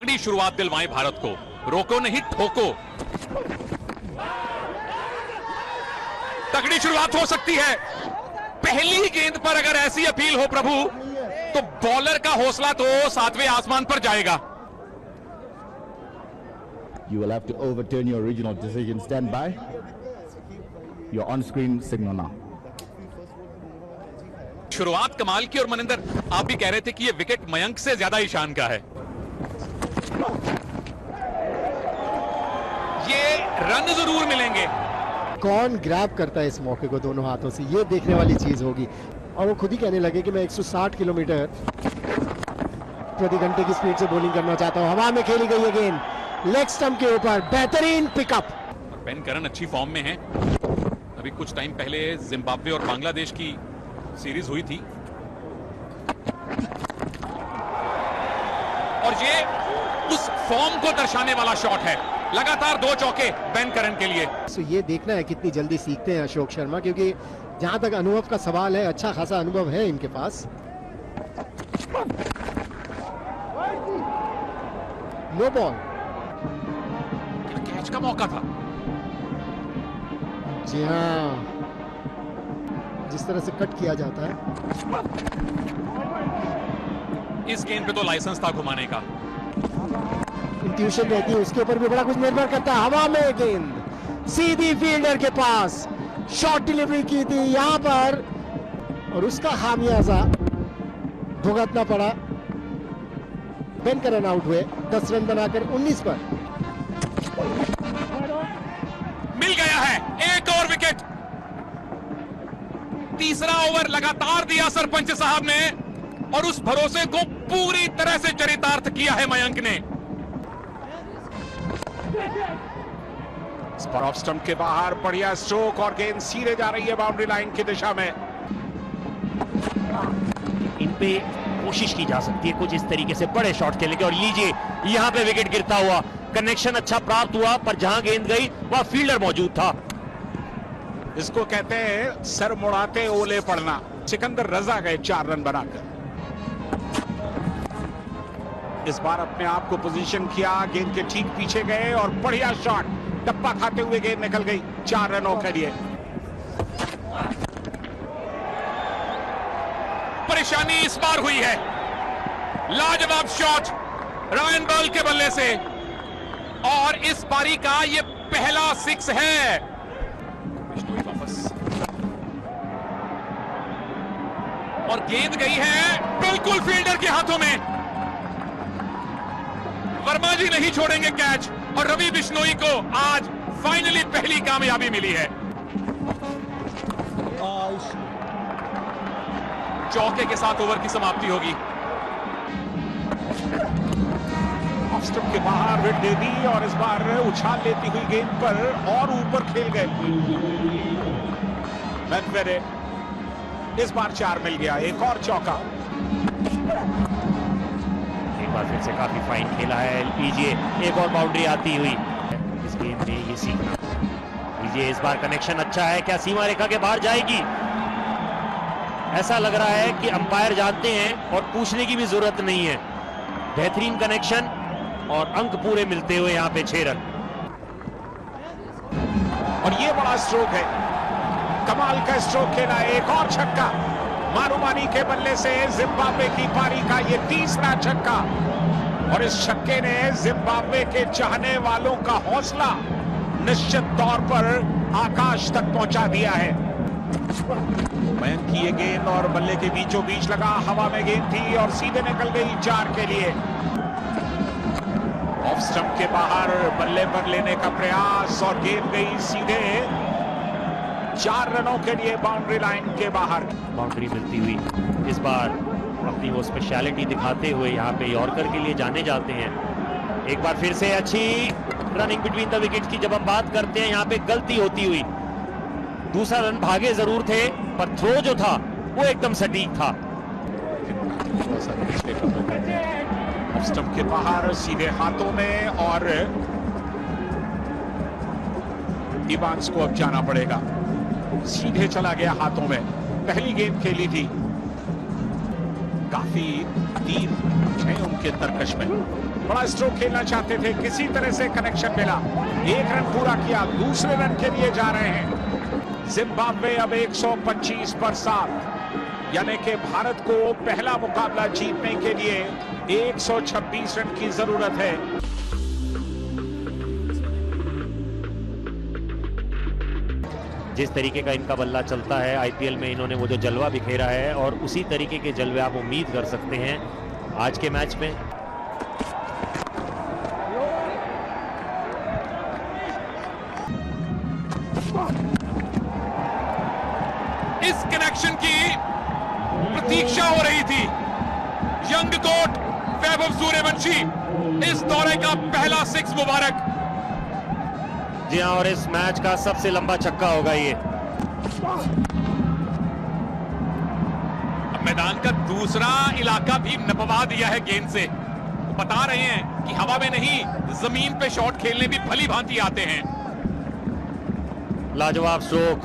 तगड़ी शुरुआत दिलवाएं भारत को, रोको नहीं ठोको। तगड़ी शुरुआत हो सकती है। पहली गेंद पर अगर ऐसी अपील हो प्रभु, तो बॉलर का हौसला तो 7वें आसमान पर जाएगा। You will have to overturn your original decision. Stand by. Your on-screen signal now. शुरुआत कमाल की। और मनिंदर, आप भी कह रहे थे कि ये विकेट मयंक से ज्यादा ईशान का है। ये रन जरूर मिलेंगे। कौन ग्रैब करता है इस मौके को दोनों हाथों से, ये देखने वाली चीज होगी। और वो खुद ही कहने लगे कि मैं 160 किलोमीटर प्रति घंटे की स्पीड से बॉलिंग करना चाहता हूं। हवा में खेली गई है गेंद लेग स्टंप के ऊपर, बेहतरीन पिकअप। बेन करन अच्छी फॉर्म में है। अभी कुछ टाइम पहले जिम्बाब्वे और बांग्लादेश की सीरीज हुई थी और ये उस फॉर्म को दर्शाने वाला शॉट है। लगातार 2 चौके बेन करन के लिए। तो ये देखना है कितनी जल्दी सीखते हैं अशोक शर्मा, क्योंकि जहां तक अनुभव का सवाल है, अच्छा खासा अनुभव है इनके पास। नो बॉल, कैच का मौका था। जी हाँ, जिस तरह से कट किया जाता है। इस गेंद पे तो लाइसेंस था घुमाने का। इंट्यूशन रहती है, उसके ऊपर भी बड़ा कुछ निर्भर करता है। हवा में गेंद सीधी फील्डर के पास, शॉर्ट डिलीवरी की थी यहां पर और उसका खामियाजा भुगतना पड़ा। बेन करन आउट हुए 10 रन बनाकर 19 पर। मिल गया है एक और विकेट। तीसरा ओवर लगातार दिया सरपंच साहब ने और उस भरोसे को पूरी तरह से चरितार्थ किया है मयंक ने। ऑफ स्टंप के बाहर बढ़िया स्ट्रोक और गेंद सीधे जा रही है बाउंड्री लाइन की दिशा में। इन पे कोशिश की जा सकती है कुछ इस तरीके से बड़े शॉट खेलेंगे। और लीजिए यहां पे विकेट गिरता हुआ, कनेक्शन अच्छा प्राप्त हुआ, पर जहां गेंद गई वहां फील्डर मौजूद था। इसको कहते हैं सर मुड़ाते ओले पड़ना। सिकंदर रजा गए 4 रन बनाकर। इस बार अपने आप को पोजीशन किया, गेंद के ठीक पीछे गए और बढ़िया शॉट, टप्पा खाते हुए गेंद निकल गई 4 रनों के लिए। परेशानी इस बार हुई है। लाजवाब शॉट रायन बॉल के बल्ले से और इस पारी का ये पहला 6 है। वापस और गेंद गई है बिल्कुल फील्डर के हाथों में। वर्मा जी नहीं छोड़ेंगे कैच और रवि बिश्नोई को आज फाइनली पहली कामयाबी मिली है। चौके के साथ ओवर की समाप्ति होगी। ऑफ स्टंप के बाहर विकेट दे दी और इस बार उछाल लेती हुई गेंद पर और ऊपर खेल गए मैकवेरे। इस बार 4 मिल गया, एक और चौका। एक बार फिर से काफी फाइन खेला है। लीजिए एक और बाउंड्री आती हुई इस गेंद में, ये सीखना। लीजिए इस बार कनेक्शन अच्छा है, क्या सीमा रेखा के बाहर जाएगी? ऐसा लग रहा है कि अंपायर जानते हैं और पूछने की भी जरूरत नहीं है। बेहतरीन कनेक्शन और अंक पूरे मिलते हुए यहां पे 6 रन। और ये बड़ा स्ट्रोक है, कमाल का स्ट्रोक खेला। एक और छक्का मारूमानी के बल्ले से जिम्बाब्वे की पारी का ये तीसरा छक्का और इस छक्के ने जिम्बाब्वे के चाहने वालों का हौसला निश्चित तौर पर आकाश तक पहुंचा दिया है। मयंक की ये गेंद और बल्ले के बीचों बीच लगा, हवा में गेंद थी और सीधे निकल गई 4 के लिए। ऑफ स्टंप के बाहर बल्ले पर लेने का प्रयास और गेंद गई सीधे 4 रनों के लिए बाउंड्री लाइन के बाहर। बाउंड्री मिलती हुई इस बार अपनी वो स्पेशलिटी दिखाते हुए यहाँ पे यॉर्कर के लिए जाने जाते हैं। एक बार फिर से अच्छी रनिंग बिटवीन द विकेट की जब हम बात करते हैं, यहाँ पे गलती होती हुई। दूसरा रन भागे जरूर थे पर थ्रो जो था वो एकदम सटीक था। ऑफ स्टंप के बाहर सीधे हाथों में और इवांस को अब जाना पड़ेगा। सीधे चला गया हाथों में। पहली गेंद खेली थी, काफी तीर हैं उनके तरकश में। बड़ा स्ट्रोक खेलना चाहते थे, किसी तरह से कनेक्शन मिला, एक रन पूरा किया, दूसरे रन के लिए जा रहे हैं। जिम्बाब्वे अब 125 पर 7, यानी कि भारत को पहला मुकाबला जीतने के लिए 126 रन की जरूरत है। जिस तरीके का इनका बल्ला चलता है आईपीएल में, इन्होंने वो जो जलवा बिखेरा है और उसी तरीके के जलवे आप उम्मीद कर सकते हैं आज के मैच में। इस कनेक्शन की प्रतीक्षा हो रही थी। यंग गोट वैभव सूर्यवंशी, इस दौरे का पहला 6 मुबारक। जी हां, और इस मैच का सबसे लंबा छक्का होगा ये। अब मैदान का दूसरा इलाका भी नपवा दिया है गेंद से। वो बता रहे हैं कि हवा में नहीं, जमीन पे शॉट खेलने भी भली भांति आते हैं। लाजवाब स्ट्रोक,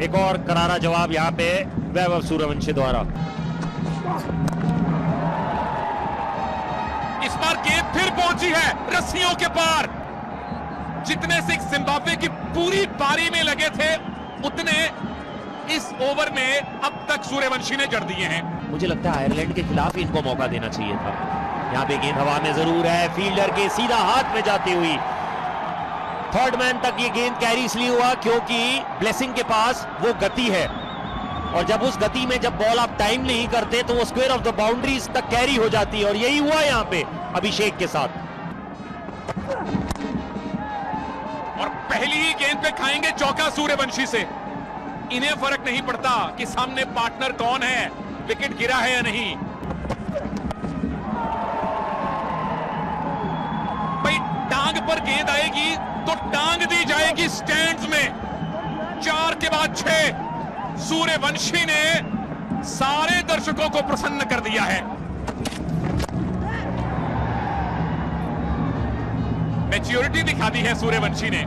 एक और करारा जवाब यहां पे वैभव सूर्यवंशी द्वारा। इस बार गेंद फिर पहुंची है रस्सियों के पार। जितने 6 जिम्बाब्वे की पूरी पारी में लगे थे, उतने इस ओवर में अब तक सूर्यवंशी ने जड़ दिए हैं। मुझे लगता है आयरलैंड के खिलाफ इनको मौका देना चाहिए था। यहाँ पे गेंद हवा में जरूर है, फील्डर के सीधा हाथ में जाती हुई थर्ड मैन तक ये गेंद कैरी इसलिए हुआ क्योंकि ब्लेसिंग के पास वो गति है, और जब उस गति में जब बॉल आप टाइम नहीं करते तो वो स्क्वायर ऑफ द बाउंड्रीज तक कैरी हो जाती है, और यही हुआ यहाँ पे अभिषेक के साथ। और पहली ही गेंद पे खाएंगे चौका सूर्यवंशी से। इन्हें फर्क नहीं पड़ता कि सामने पार्टनर कौन है, विकेट गिरा है या नहीं। भाई टांग पर गेंद आएगी तो टांग दी जाएगी स्टैंड्स में। 4 के बाद 6, सूर्यवंशी ने सारे दर्शकों को प्रसन्न कर दिया है। मैच्योरिटी दिखा दी है सूर्यवंशी ने।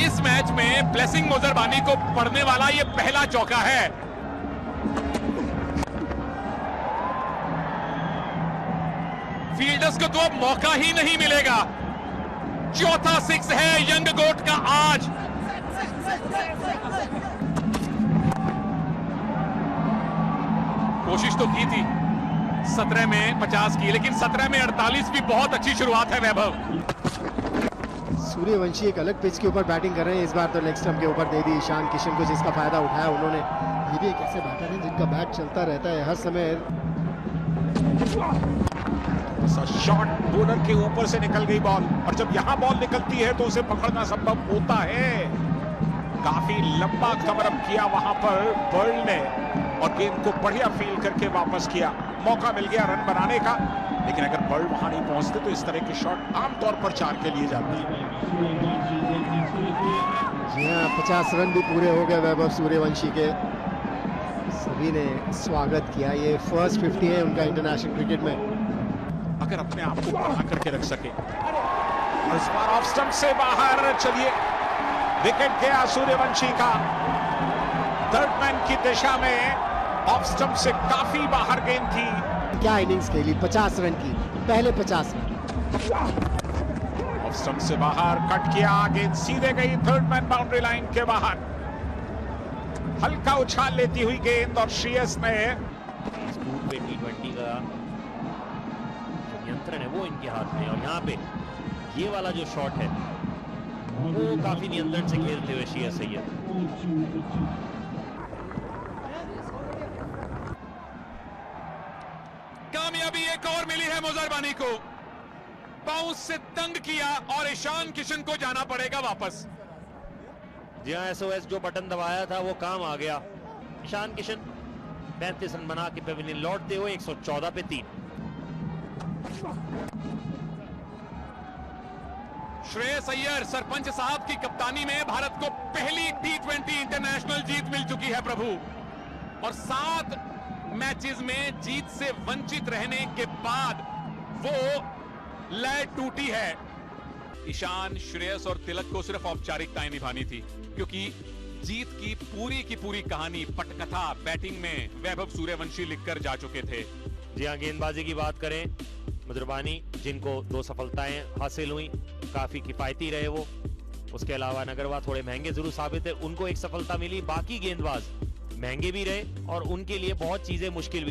इस मैच में ब्लेसिंग मोजरबानी को पड़ने वाला यह पहला चौका है। फील्डर्स को तो अब मौका ही नहीं मिलेगा। चौथा 6 है यंग गोट का आज। कोशिश तो की थी 17 में 50 की, लेकिन 17 में 48 भी बहुत अच्छी शुरुआत है वैभव। सूर्यवंशी एक अलग पिच के ऊपर बैटिंग कर रहे हैं। इस बार तो लेग स्टंप के ऊपर दे दी ईशान किशन को, जिसका फायदा उठाया उन्होंने। ये भी एक ऐसे बैटर हैं जिनका बैट चलता रहता है हर समय। शॉट बॉलर के ऊपर से निकल गई बॉल, और जब यहां बॉल निकलती है तो उसे पकड़ना संभव होता है। काफी लंबा कवर अप किया वहां पर बर्ल ने, और गेंद को बढ़िया फील करके वापस किया। मौका मिल गया रन बनाने का, लेकिन अगर बर्ल वहां नहीं पहुंचते तो इस तरह के शॉट आमतौर पर 4 के लिए जाते हैं। जी हाँ, 50 रन भी पूरे हो गए वैभव सूर्यवंशी के। सभी ने स्वागत किया। ये फर्स्ट 50 है उनका इंटरनेशनल क्रिकेट में। अगर अपने आप को बढ़ा करके रख सके। और इस बार ऑफ स्टंप से बाहर, चलिए विकेट गया सूर्यवंशी का। थर्ड मैन की दिशा में ऑफ स्टंप से काफी बाहर गेंद थी। क्या इनिंग्स खेली, 50 रन की, पहले 50 रन। ऑफ स्टंप से बाहर कट किया, गेंद सीधे गई थर्ड मैन बाउंड्री लाइन के बाहर। हल्का उछाल लेती हुई गेंद, और श्रेयस ने स्कूल पे T20 का नियंत्रण है वो इनके हाथ में, और यहाँ पे ये वाला जो शॉट है वो काफी नियंत्रण से खेलते हुए श्रेयस अय्यर। कामयाबी एक और मिली है मोजरबानी को। बाउंस से तंग किया और ईशान किशन को जाना पड़ेगा वापस। जी हाँ, SOS जो बटन दबाया था वो काम आ गया। ईशान किशन 35 रन बना के पेविलियन लौटते हुए 114 पे 3। श्रेयस अय्यर सरपंच साहब की कप्तानी में भारत को पहली T20 इंटरनेशनल जीत मिल चुकी है प्रभु, और 7 मैचेस में जीत से वंचित रहने के बाद वो लय टूटी है। ईशान, श्रेयस और तिलक को सिर्फ औपचारिकताएं निभानी थी, क्योंकि जीत की पूरी कहानी पटकथा बैटिंग में वैभव सूर्यवंशी लिखकर जा चुके थे। जी हाँ, गेंदबाजी की बात करें मधुरबानी, जिनको 2 सफलताएं हासिल हुई, काफी किफायती रहे वो। उसके अलावा नगरवा थोड़े महंगे जरूर साबित है, उनको 1 सफलता मिली। बाकी गेंदबाज महंगे भी रहे और उनके लिए बहुत चीजें मुश्किल भी।